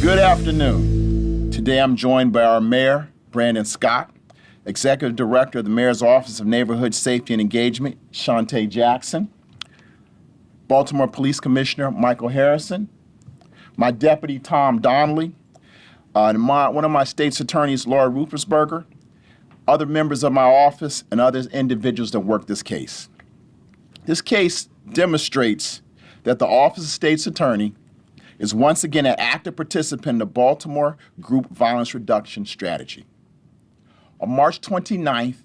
Good afternoon. Today I'm joined by our Mayor, Brandon Scott, Executive Director of the Mayor's Office of Neighborhood Safety and Engagement, Shante Jackson, Baltimore Police Commissioner Michael Harrison, my Deputy Tom Donnelly, and one of my state's attorneys, Laura Rufusberger, other members of my office, and other individuals that work this case. This case demonstrates that the Office of State's Attorney is once again an active participant in the Baltimore Group Violence Reduction Strategy. On March 29th,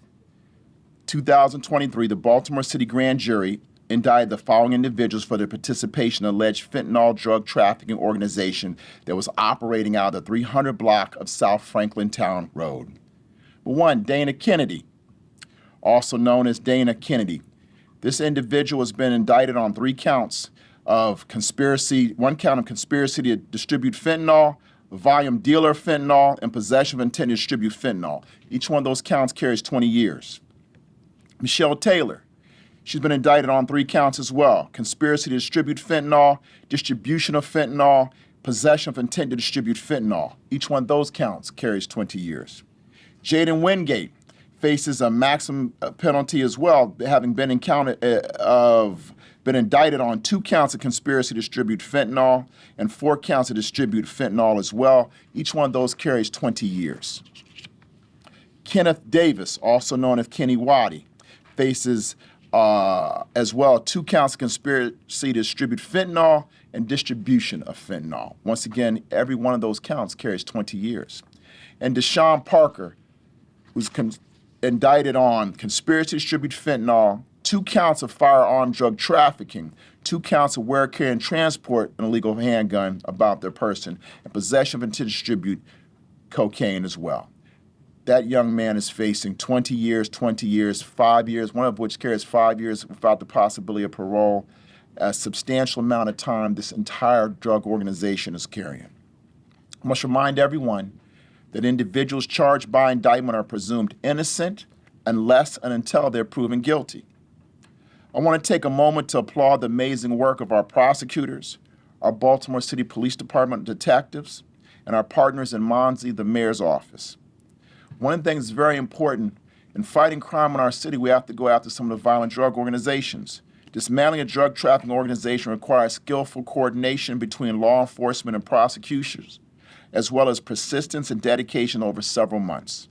2023, the Baltimore City Grand Jury indicted the following individuals for their participation in alleged fentanyl drug trafficking organization that was operating out of the 300 block of South Franklintown Road. One, Danna Kennedy, also known as Danna Kennedy. This individual has been indicted on 3 counts of conspiracy, 1 count of conspiracy to distribute fentanyl, volume dealer of fentanyl, and possession of intent to distribute fentanyl. Each one of those counts carries 20 years. Michelle Taylor, she's been indicted on 3 counts as well: conspiracy to distribute fentanyl, distribution of fentanyl, possession of intent to distribute fentanyl. Each one of those counts carries 20 years. Jadin Wingate faces a maximum penalty as well, having been indicted on 2 counts of conspiracy to distribute fentanyl and 4 counts to distribute fentanyl as well. Each one of those carries 20 years. Kenneth Davis, also known as Kenneth Waddy, faces as well 2 counts of conspiracy to distribute fentanyl and distribution of fentanyl. Once again, every one of those counts carries 20 years. And Desean Parker, who's indicted on conspiracy to distribute fentanyl, 2 counts of firearm drug trafficking, 2 counts of wear, carry, and transport an illegal handgun about their person, and possession of intent to distribute cocaine as well. That young man is facing 20 years, 5 years, one of which carries 5 years without the possibility of parole. A substantial amount of time this entire drug organization is carrying. I must remind everyone that individuals charged by indictment are presumed innocent unless and until they're proven guilty. I want to take a moment to applaud the amazing work of our prosecutors, our Baltimore City Police Department detectives, and our partners in MONSE, the mayor's office. One of the things that's very important in fighting crime in our city, we have to go after some of the violent drug organizations. Dismantling a drug trafficking organization requires skillful coordination between law enforcement and prosecutors, as well as persistence and dedication over several months.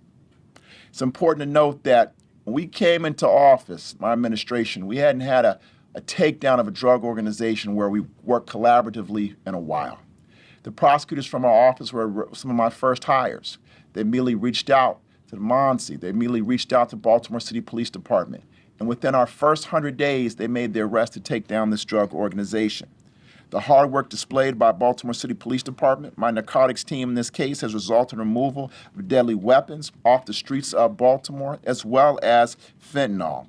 It's important to note that when we came into office, my administration, we hadn't had a takedown of a drug organization where we worked collaboratively in a while. The prosecutors from our office were some of my first hires. They immediately reached out to the MONSE. They immediately reached out to Baltimore City Police Department. And within our first 100 days, they made the arrest to take down this drug organization. The hard work displayed by Baltimore City Police Department, my narcotics team in this case, has resulted in removal of deadly weapons off the streets of Baltimore, as well as fentanyl.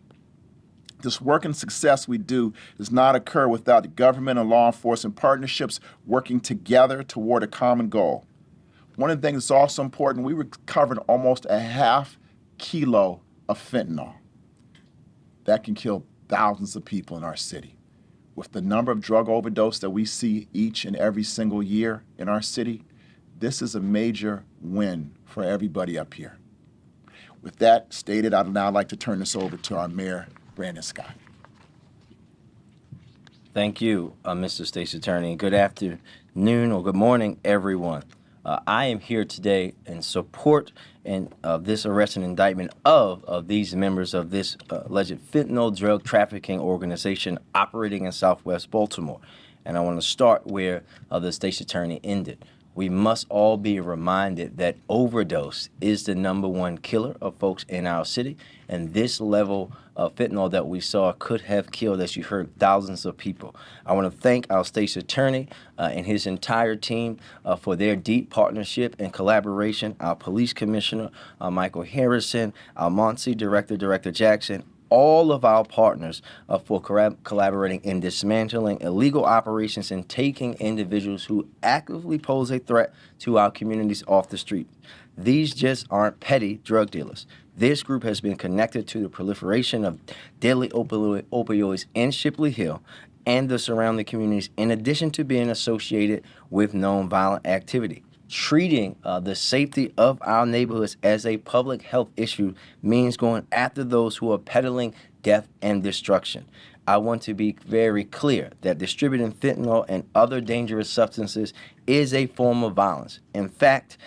This work and success we do does not occur without the government and law enforcement partnerships working together toward a common goal. One of the things that's also important, we recovered almost a half kilo of fentanyl. That can kill thousands of people in our city. With the number of drug overdose that we see each and every single year in our city, this is a major win for everybody up here. With that stated, I'd now like to turn this over to our Mayor, Brandon Scott. Thank you, Mr. State's Attorney. Good afternoon or good morning, everyone. I am here today in support of this arrest and indictment of these members of this alleged fentanyl drug trafficking organization operating in Southwest Baltimore. And I want to start where the State's Attorney ended. We must all be reminded that overdose is the #1 killer of folks in our city, and this level of fentanyl that we saw could have killed, as you heard, thousands of people. I want to thank our State's Attorney and his entire team for their deep partnership and collaboration, our Police Commissioner, Michael Harrison, our MONSE Director, Director Jackson, all of our partners for collaborating in dismantling illegal operations and taking individuals who actively pose a threat to our communities off the street. These just aren't petty drug dealers. This group has been connected to the proliferation of deadly opioids in Shipley Hill and the surrounding communities, in addition to being associated with known violent activity. treating the safety of our neighborhoods as a public health issue means going after those who are peddling death and destruction. I want to be very clear that distributing fentanyl and other dangerous substances is a form of violence. In fact,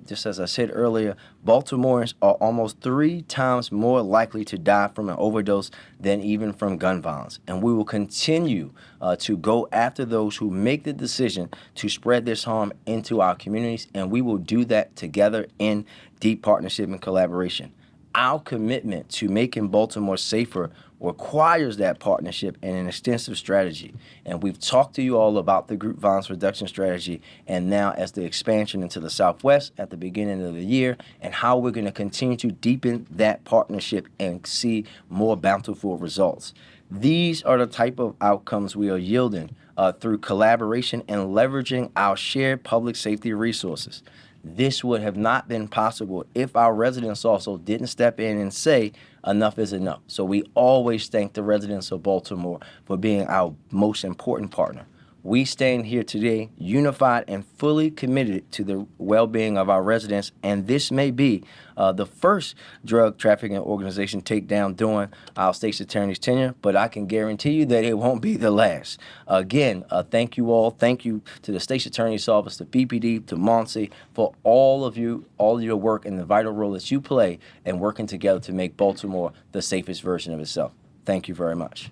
just as I said earlier, Baltimoreans are almost 3 times more likely to die from an overdose than even from gun violence. And we will continue to go after those who make the decision to spread this harm into our communities, and we will do that together in deep partnership and collaboration. Our commitment to making Baltimore safer requires that partnership and an extensive strategy. And we've talked to you all about the group violence reduction strategy, and now as the expansion into the Southwest at the beginning of the year, and how we're going to continue to deepen that partnership and see more bountiful results. These are the type of outcomes we are yielding through collaboration and leveraging our shared public safety resources. This would have not been possible if our residents also didn't step in and say enough is enough. So we always thank the residents of Baltimore for being our most important partner. We stand here today unified and fully committed to the well-being of our residents, and this may be the first drug trafficking organization takedown during our state's attorney's tenure, but I can guarantee you that it won't be the last. Again, thank you all. Thank you to the state's attorney's office, to BPD, to MONSE, for all of your work and the vital role that you play in working together to make Baltimore the safest version of itself. Thank you very much.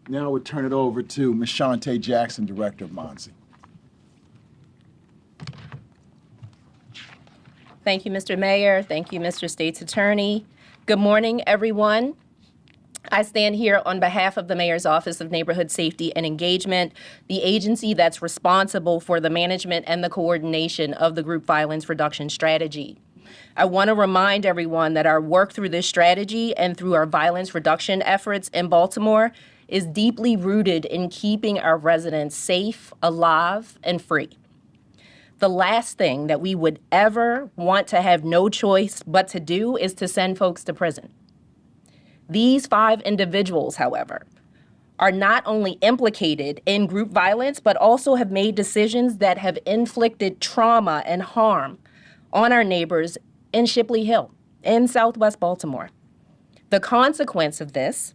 Now we'll turn it over to Ms. Shantae Jackson, Director of MONSE. Thank you, Mr. Mayor. Thank you, Mr. State's Attorney. Good morning, everyone. I stand here on behalf of the Mayor's Office of Neighborhood Safety and Engagement, the agency that's responsible for the management and the coordination of the group violence reduction strategy. I want to remind everyone that our work through this strategy and through our violence reduction efforts in Baltimore is deeply rooted in keeping our residents safe, alive, and free. The last thing that we would ever want to have no choice but to do is to send folks to prison. These 5 individuals, however, are not only implicated in group violence, but also have made decisions that have inflicted trauma and harm on our neighbors in Shipley Hill, in Southwest Baltimore. The consequence of this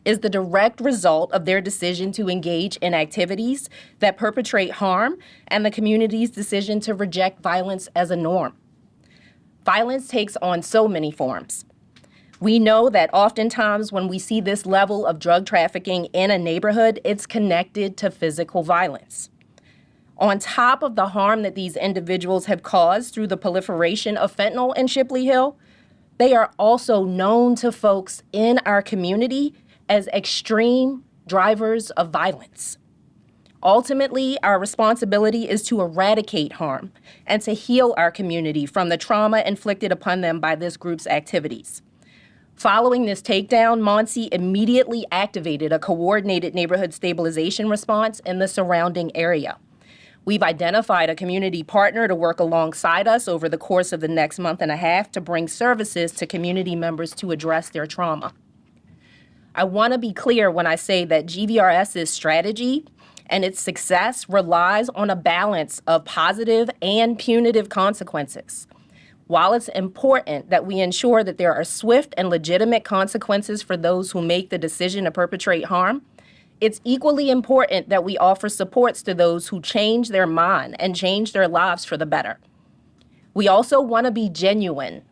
is the direct result of their decision to engage in activities that perpetrate harm and the community's decision to reject violence as a norm. Violence takes on so many forms. We know that oftentimes when we see this level of drug trafficking in a neighborhood, it's connected to physical violence. On top of the harm that these individuals have caused through the proliferation of fentanyl in Shipley Hill, they are also known to folks in our community as extreme drivers of violence. Ultimately, our responsibility is to eradicate harm and to heal our community from the trauma inflicted upon them by this group's activities. Following this takedown, MONSE immediately activated a coordinated neighborhood stabilization response in the surrounding area. We've identified a community partner to work alongside us over the course of the next month and a half to bring services to community members to address their trauma. I want to be clear when I say that GVRS's strategy and its success relies on a balance of positive and punitive consequences. While it's important that we ensure that there are swift and legitimate consequences for those who make the decision to perpetrate harm, it's equally important that we offer supports to those who change their mind and change their lives for the better. We also want to be genuine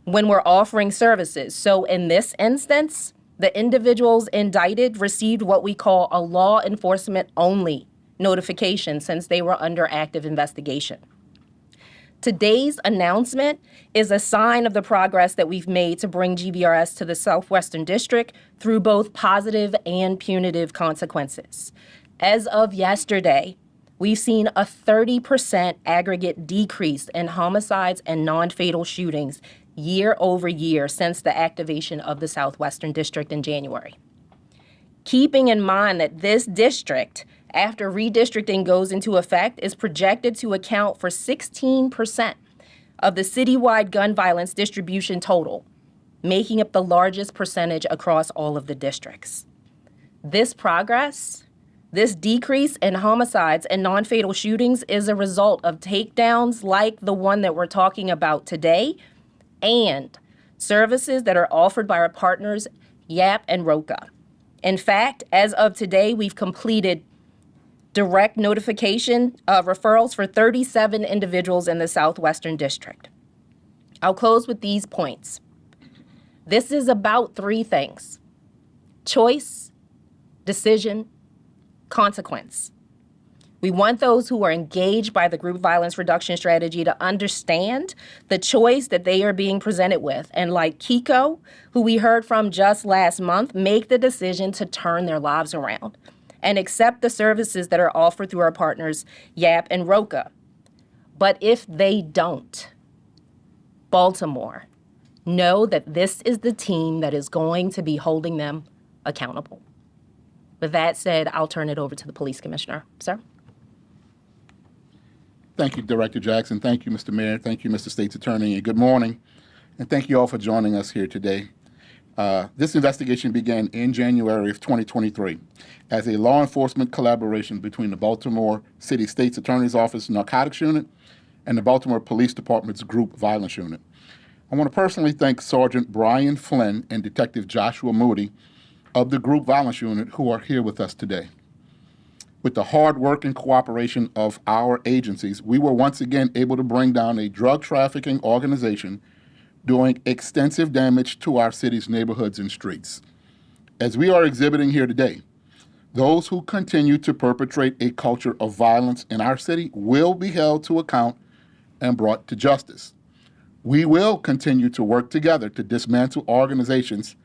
when we're offering services. So in this instance, the individuals indicted received what we call a law enforcement only notification since they were under active investigation. Today's announcement is a sign of the progress that we've made to bring GVRS to the Southwestern District through both positive and punitive consequences. As of yesterday, we've seen a 30% aggregate decrease in homicides and non-fatal shootings year over year since the activation of the Southwestern District in January. Keeping in mind that this district, after redistricting goes into effect, is projected to account for 16% of the citywide gun violence distribution total, making up the largest percentage across all of the districts. This progress, This decrease in homicides and non-fatal shootings is a result of takedowns like the one that we're talking about today and services that are offered by our partners, YAP and ROCA. In fact, as of today, we've completed direct notification referrals for 37 individuals in the Southwestern District. I'll close with these points. This is about three things: choice, decision, consequence. We want those who are engaged by the group violence reduction strategy to understand the choice that they are being presented with. And like Kiko, who we heard from just last month, make the decision to turn their lives around and accept the services that are offered through our partners, YAP and ROCA. But if they don't, Baltimore, know that this is the team that is going to be holding them accountable. With that said, I'll turn it over to the police commissioner. Sir? Thank you, Director Jackson. Thank you, Mr. Mayor. Thank you, Mr. State's Attorney, and good morning. And thank you all for joining us here today. This investigation began in January of 2023 as a law enforcement collaboration between the Baltimore City State's Attorney's Office Narcotics Unit and the Baltimore Police Department's Group Violence Unit. I want to personally thank Sergeant Brian Flynn and Detective Joshua Moody of the Group Violence Unit who are here with us today. With the hard work and cooperation of our agencies, we were once again able to bring down a drug trafficking organization doing extensive damage to our city's neighborhoods and streets. As we are exhibiting here today, those who continue to perpetrate a culture of violence in our city will be held to account and brought to justice. We will continue to work together to dismantle organizations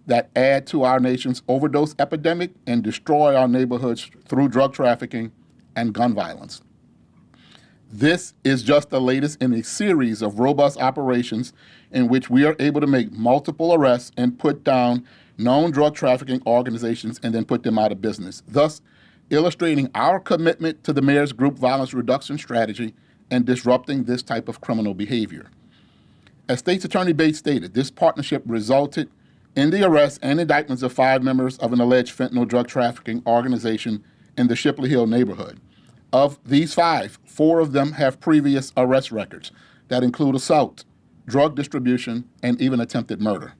that add to our nation's overdose epidemic and destroy our neighborhoods through drug trafficking and gun violence. This is just the latest in a series of robust operations in which we are able to make multiple arrests and put down known drug trafficking organizations and then put them out of business, thus illustrating our commitment to the mayor's group violence reduction strategy and disrupting this type of criminal behavior. As State's Attorney Bates stated, this partnership resulted in the arrest and indictments of 5 members of an alleged fentanyl drug trafficking organization in the Shipley Hill neighborhood. Of these 5, 4 of them have previous arrest records that include assault, drug distribution, and even attempted murder.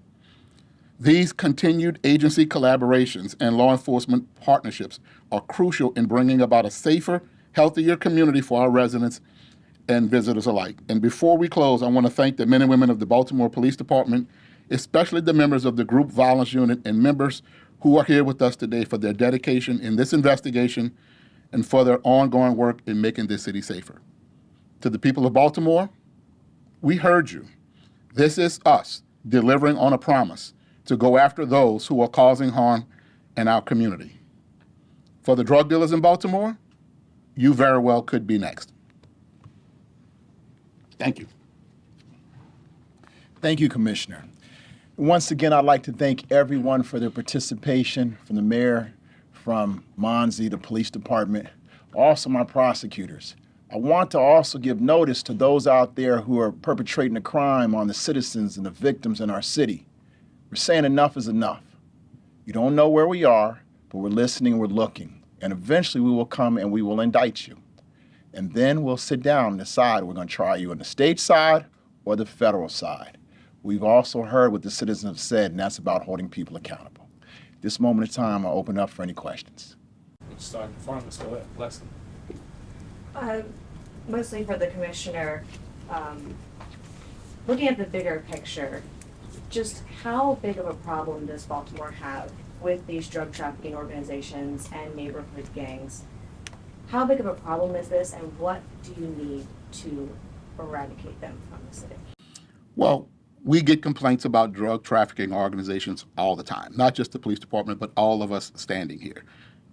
These continued agency collaborations and law enforcement partnerships are crucial in bringing about a safer, healthier community for our residents and visitors alike. And before we close, I want to thank the men and women of the Baltimore Police Department, especially the members of the Group Violence Unit and members who are here with us today for their dedication in this investigation and for their ongoing work in making this city safer. To the people of Baltimore, we heard you. This is us delivering on a promise to go after those who are causing harm in our community. For the drug dealers in Baltimore, you very well could be next. Thank you. Thank you, Commissioner. Once again, I'd like to thank everyone for their participation, from the mayor, from MONSE, the police department, also my prosecutors. I want to also give notice to those out there who are perpetrating a crime on the citizens and the victims in our city. We're saying enough is enough. You don't know where we are, but we're listening, we're looking. And eventually we will come and we will indict you. And then we'll sit down and decide we're going to try you on the state side or the federal side. We've also heard what the citizens have said, and that's about holding people accountable. At this moment in time, I'll open up for any questions. Let's start in front. Let's go ahead. Leslie. Mostly for the commissioner, looking at the bigger picture, just how big of a problem does Baltimore have with these drug trafficking organizations and neighborhood gangs? How big of a problem is this, and what do you need to eradicate them from the city? Well, we get complaints about drug trafficking organizations all the time, not just the police department, but all of us standing here.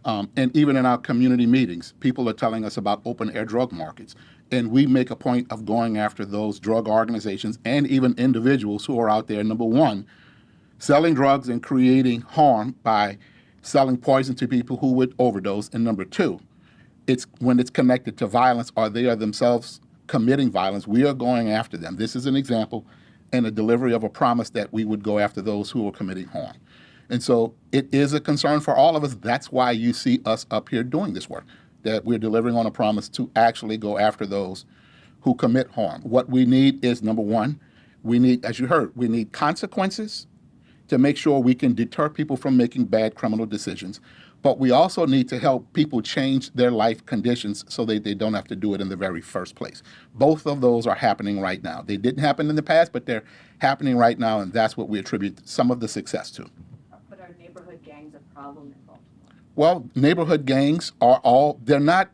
And even in our community meetings, people are telling us about open-air drug markets. And we make a point of going after those drug organizations and even individuals who are out there, number one, selling drugs and creating harm by selling poison to people who would overdose. And number two, it's when it's connected to violence or they are themselves committing violence, we are going after them. This is an example and a delivery of a promise that we would go after those who are committing harm. And so it is a concern for all of us. That's why you see us up here doing this work, that we're delivering on a promise to actually go after those who commit harm. What we need is, number one, we need, as you heard, we need consequences to make sure we can deter people from making bad criminal decisions. But we also need to help people change their life conditions so that they don't have to do it in the very first place. Both of those are happening right now. They didn't happen in the past, but they're happening right now, and that's what we attribute some of the success to. But are neighborhood gangs a problem in Baltimore? Well, neighborhood gangs they're not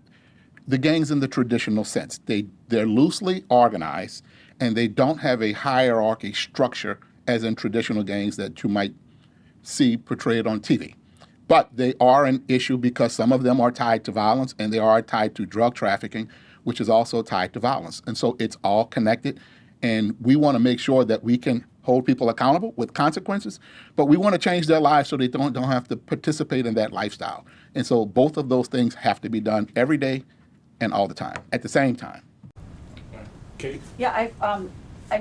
the gangs in the traditional sense. They're loosely organized, and they don't have a hierarchy structure as in traditional gangs that you might see portrayed on TV. But they are an issue because some of them are tied to violence, and they are tied to drug trafficking, which is also tied to violence. And so it's all connected, and we want to make sure that we can hold people accountable with consequences, but we want to change their lives so they don't have to participate in that lifestyle. And so both of those things have to be done every day and all the time, at the same time. Kate? Yeah,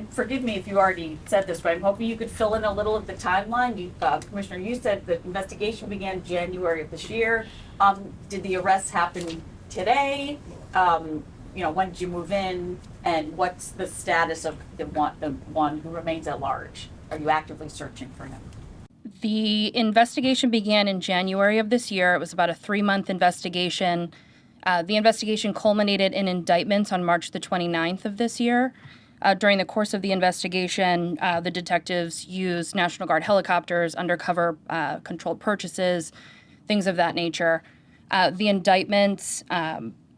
forgive me if you already said this, but I'm hoping you could fill in a little of the timeline. Commissioner, you said the investigation began January of this year. Did the arrests happen today? When did you move in? And what's the status of the one who remains at large? Are you actively searching for him? The investigation began in January of this year. It was about a 3-month investigation. The investigation culminated in indictments on March the 29th of this year. During the course of the investigation, the detectives used National Guard helicopters, undercover controlled purchases, things of that nature. The indictments,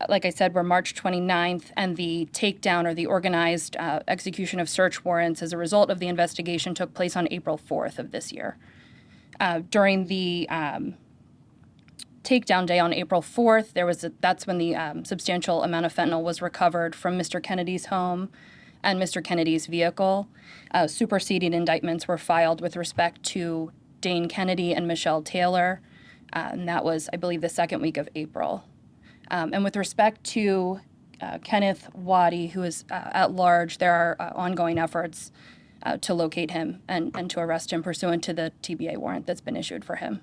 like I said, were March 29th, and the takedown or the organized execution of search warrants as a result of the investigation took place on April 4th of this year. During the takedown day on April 4th, that's when the substantial amount of fentanyl was recovered from Mr. Kennedy's home and Mr. Kennedy's vehicle. Superseding indictments were filed with respect to Dane Kennedy and Michelle Taylor, and that was, I believe, the second week of April. And with respect to Kenneth Waddy, who is at large, there are ongoing efforts to locate him and to arrest him pursuant to the TBA warrant that's been issued for him.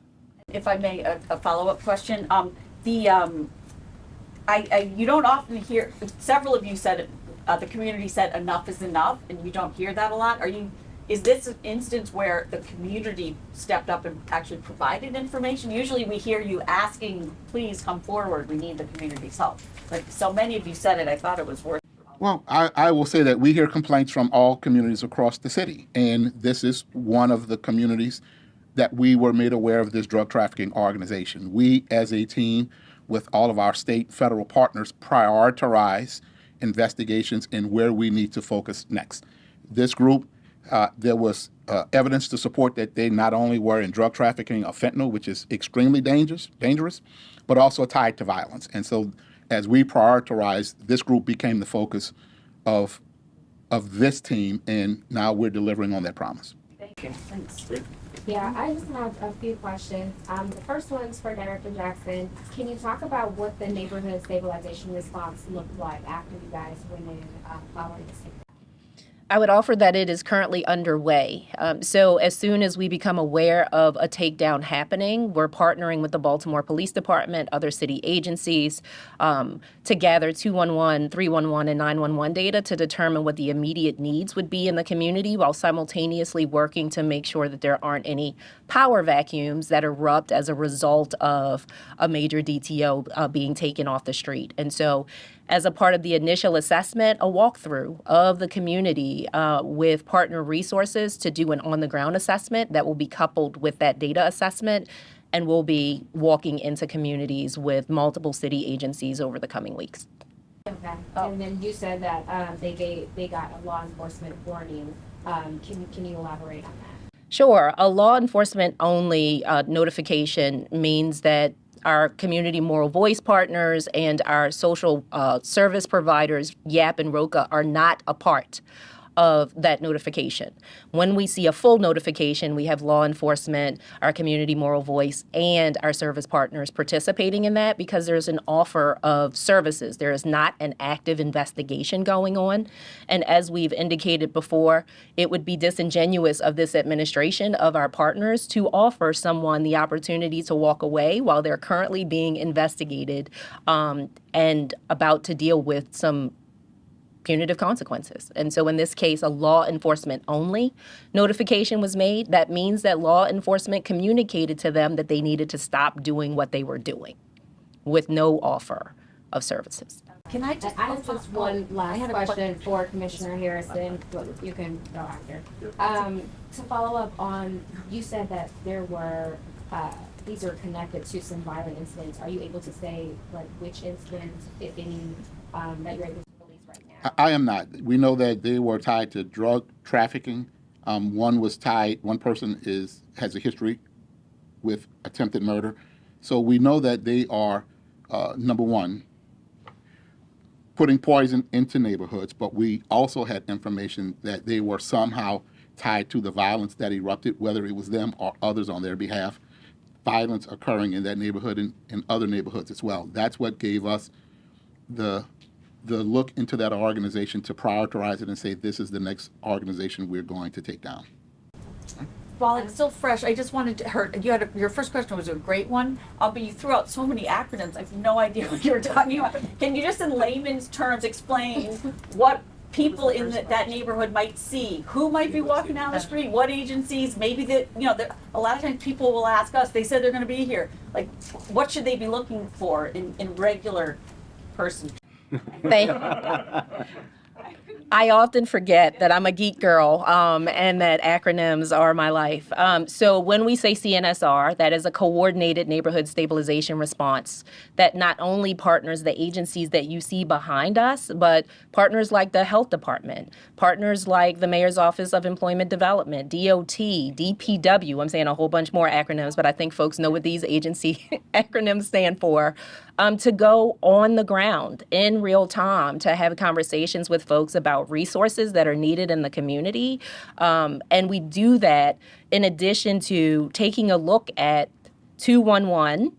If I may, a follow-up question. You don't often hear, several of you said, the community said enough is enough, and you don't hear that a lot. Is this an instance where the community stepped up and actually provided information? Usually we hear you asking, please come forward, we need the community's help. But so many of you said it, I thought it was worth it. Well, I will say that we hear complaints from all communities across the city, and this is one of the communities that we were made aware of this drug trafficking organization. We, as a team, with all of our state, federal partners, prioritize investigations and where we need to focus next. This group, there was evidence to support that they not only were in drug trafficking of fentanyl, which is extremely dangerous, but also tied to violence. And so as we prioritized, this group became the focus of this team, and now we're delivering on that promise. Thank you. Thanks. Yeah, I just have a few questions. The first one's for Director Jackson. Can you talk about what the neighborhood stabilization response looked like after you guys went in following the signal? I would offer that it is currently underway. So as soon as we become aware of a takedown happening, we're partnering with the Baltimore Police Department, other city agencies, to gather 211, 311, and 911 data to determine what the immediate needs would be in the community, while simultaneously working to make sure that there aren't any power vacuums that erupt as a result of a major DTO being taken off the street. And so as a part of the initial assessment, a walkthrough of the community with partner resources to do an on-the-ground assessment that will be coupled with that data assessment, and we'll be walking into communities with multiple city agencies over the coming weeks. Okay. And then you said that they got a law enforcement warning. Can you elaborate on that? Sure. A law enforcement only notification means that our community moral voice partners and our social service providers, YAP and ROCA, are not a part of that notification. When we see a full notification, we have law enforcement, our community moral voice, and our service partners participating in that because there's an offer of services. There is not an active investigation going on. And as we've indicated before, it would be disingenuous of this administration, of our partners, to offer someone the opportunity to walk away while they're currently being investigated and about to deal with some punitive consequences. And so in this case, a law enforcement only notification was made. That means that law enforcement communicated to them that they needed to stop doing what they were doing with no offer of services. Can I just? I have just one last question for Commissioner Harrison, but you can go after. To follow up on, you said that there were, these are connected to some violent incidents. Are you able to say like which incidents, if any, that you're able to release right now? I am not. We know that they were tied to drug trafficking. One person has a history with attempted murder. So we know that they are, number one, putting poison into neighborhoods, but we also had information that they were somehow tied to the violence that erupted, whether it was them or others on their behalf, violence occurring in that neighborhood and in other neighborhoods as well. That's what gave us the look into that organization to prioritize it and say, this is the next organization we're going to take down. While it's still fresh, I just wanted to your first question was a great one, but you threw out so many acronyms, I have no idea what you were talking about. Can you just in layman's terms explain what people in that neighborhood might see? Who might be walking down the street? What agencies? Maybe a lot of times people will ask us, they said they're going to be here. Like, what should they be looking for in regular person? Thank I often forget that I'm a geek girl and that acronyms are my life. So when we say CNSR, that is a coordinated neighborhood stabilization response that not only partners the agencies that you see behind us, but partners like the health department, partners like the Mayor's Office of Employment Development, DOT, DPW. I'm saying a whole bunch more acronyms, but I think folks know what these agency acronyms stand for. To go on the ground in real time to have conversations with folks about resources that are needed in the community. And we do that in addition to taking a look at 211,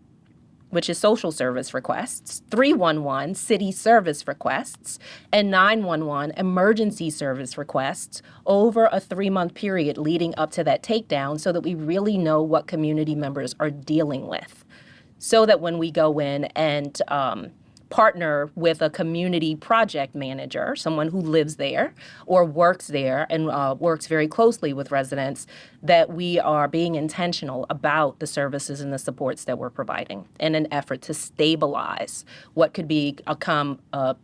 which is social service requests, 311, city service requests, and 911, emergency service requests over a 3-month period leading up to that takedown so that we really know what community members are dealing with. So that when we go in and partner with a community project manager, someone who lives there or works there and works very closely with residents, that we are being intentional about the services and the supports that we're providing in an effort to stabilize what could become a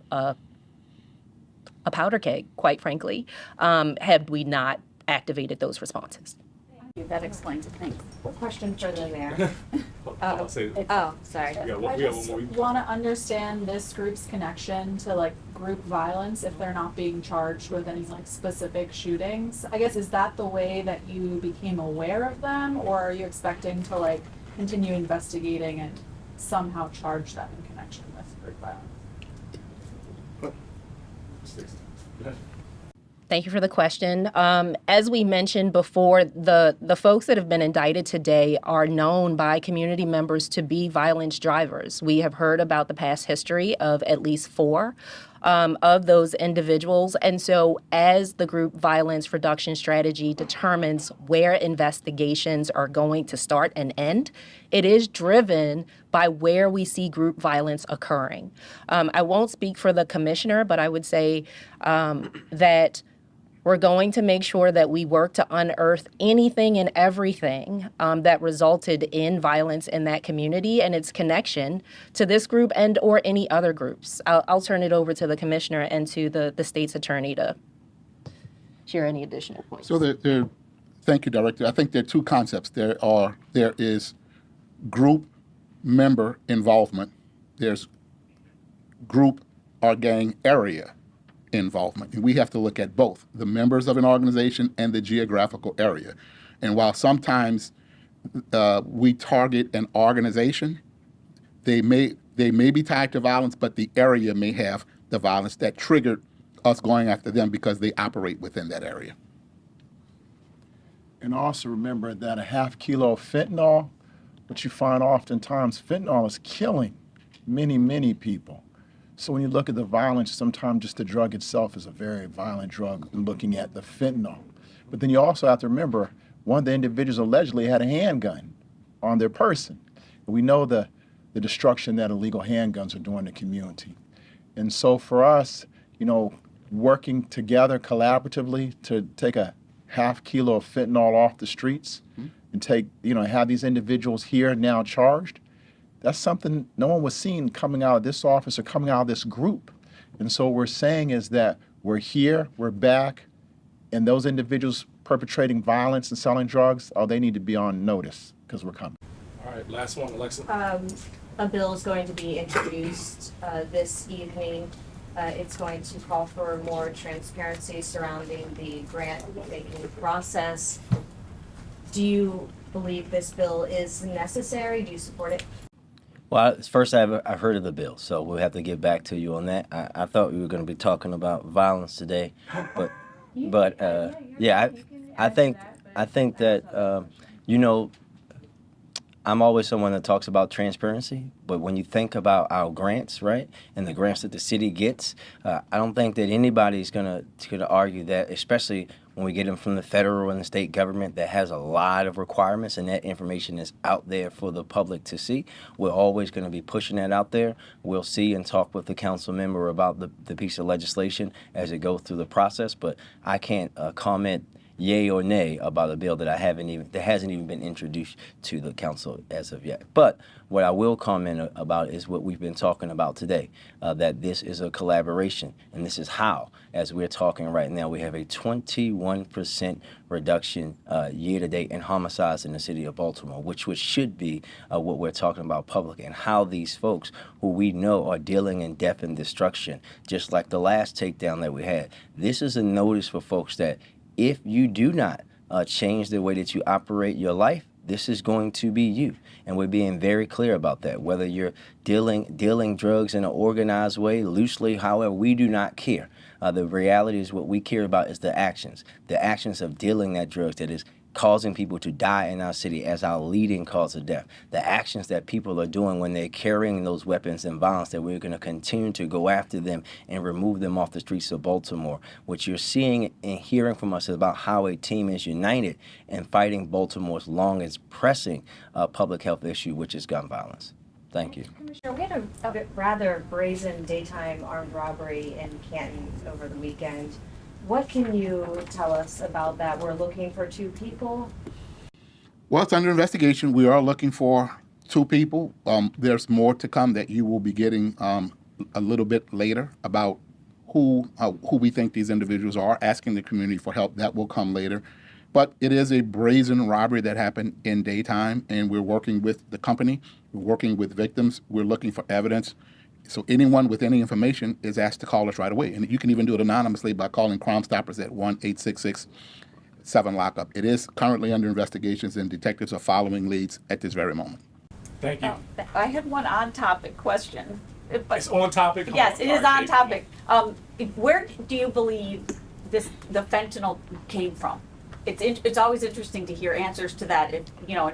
powder keg, quite frankly, had we not activated those responses. That explains it. Thanks. Question for the mayor. I'll say, Oh, sorry. we got I one just more. want to understand this group's connection to like group violence if they're not being charged with any like specific shootings. I guess, is that the way that you became aware of them, or are you expecting to like continue investigating and somehow charge them in connection with group violence? Go ahead. Thank you for the question. As we mentioned before, the folks that have been indicted today are known by community members to be violence drivers. We have heard about the past history of at least 4 of those individuals. And so as the group violence reduction strategy determines where investigations are going to start and end, it is driven by where we see group violence occurring. I won't speak for the commissioner, but I would say that we're going to make sure that we work to unearth anything and everything that resulted in violence in that community and its connection to this group and or any other groups. I'll turn it over to the commissioner and to the state's attorney to share any additional points. So thank you, Director. I think there are 2 concepts. There is group member involvement. There's group or gang area involvement. And we have to look at both the members of an organization and the geographical area. And while sometimes we target an organization, they may be tied to violence, but the area may have the violence that triggered us going after them because they operate within that area. And also remember that a half kilo of fentanyl, what you find oftentimes, fentanyl is killing many, many people. So when you look at the violence, sometimes just the drug itself is a very violent drug, looking at the fentanyl. But then you also have to remember, one of the individuals allegedly had a handgun on their person. And we know the destruction that illegal handguns are doing in the community. And so for us, you know, working together collaboratively to take a half kilo of fentanyl off the streets and take, you know, have these individuals here now charged, that's something no one was seen coming out of this office or coming out of this group. And so what we're saying is that we're here, we're back, and those individuals perpetrating violence and selling drugs, oh, they need to be on notice because we're coming. All right, last one, Alexa. A bill is going to be introduced this evening. It's going to call for more transparency surrounding the grant-making process. Do you believe this bill is necessary? Do you support it? Well, first I've heard of the bill, so we'll have to get back to you on that. I thought we were going to be talking about violence today, but yeah, I think that you know, I'm always someone that talks about transparency, but when you think about our grants, right, and the grants that the city gets, I don't think that anybody's gonna argue that, especially when we get them from the federal and the state government that has a lot of requirements and that information is out there for the public to see. We're always going to be pushing that out there. We'll see and talk with the council member about the piece of legislation as it goes through the process, but I can't comment yay or nay about a bill that hasn't even been introduced to the council as of yet. But what I will comment about is what we've been talking about today, that this is a collaboration, and this is how, as we're talking right now, we have a 21% reduction year-to-date in homicides in the city of Baltimore, which should be what we're talking about public, and how these folks who we know are dealing in death and destruction, just like the last takedown that we had. This is a notice for folks that if you do not change the way that you operate your life, this is going to be you. And we're being very clear about that. Whether you're dealing drugs in an organized way, loosely, however, we do not care. The reality is what we care about is the actions of dealing that drugs that is causing people to die in our city as our leading cause of death. The actions that people are doing when they're carrying those weapons and violence, that we're going to continue to go after them and remove them off the streets of Baltimore. What you're seeing and hearing from us is about how a team is united in fighting Baltimore's longest pressing public health issue, which is gun violence. Thank you. Commissioner, we had a rather brazen daytime armed robbery in Canton over the weekend. What can you tell us about that? We're looking for 2 people. Well, it's under investigation. We are looking for 2 people. There's more to come that you will be getting a little bit later about who we think these individuals are, asking the community for help. That will come later. But it is a brazen robbery that happened in daytime, and we're working with the company. We're working with victims. We're looking for evidence. So anyone with any information is asked to call us right away. And you can even do it anonymously by calling Crime Stoppers at 1-866-7-LOCK-UP. It is currently under investigations, and detectives are following leads at this very moment. Thank you. I had one on-topic question. It's on topic? Yes, it is on topic. Where do you believe the fentanyl came from? It's always interesting to hear answers to that, in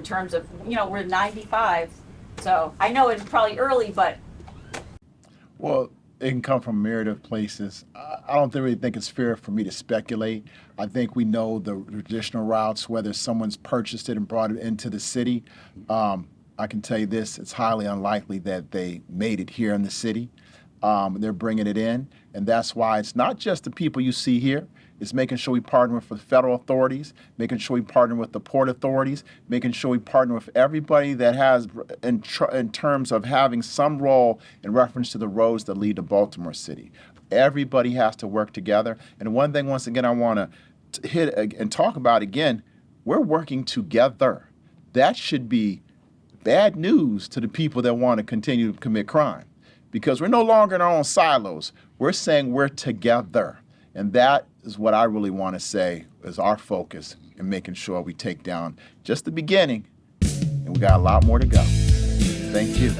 terms of, we're 95, so I know it's probably early, but. Well, it can come from a myriad of places. I don't really think it's fair for me to speculate. I think we know the traditional routes, whether someone's purchased it and brought it into the city. I can tell you this, it's highly unlikely that they made it here in the city. They're bringing it in, and that's why it's not just the people you see here. It's making sure we partner with the federal authorities, making sure we partner with the port authorities, making sure we partner with everybody that has, in terms of having some role in reference to the roads that lead to Baltimore City. Everybody has to work together. And one thing, once again, I want to hit and talk about again, we're working together. That should be bad news to the people that want to continue to commit crime, because we're no longer in our own silos. We're saying we're together. And that is what I really want to say is our focus in making sure we take down just the beginning, and we got a lot more to go. Thank you.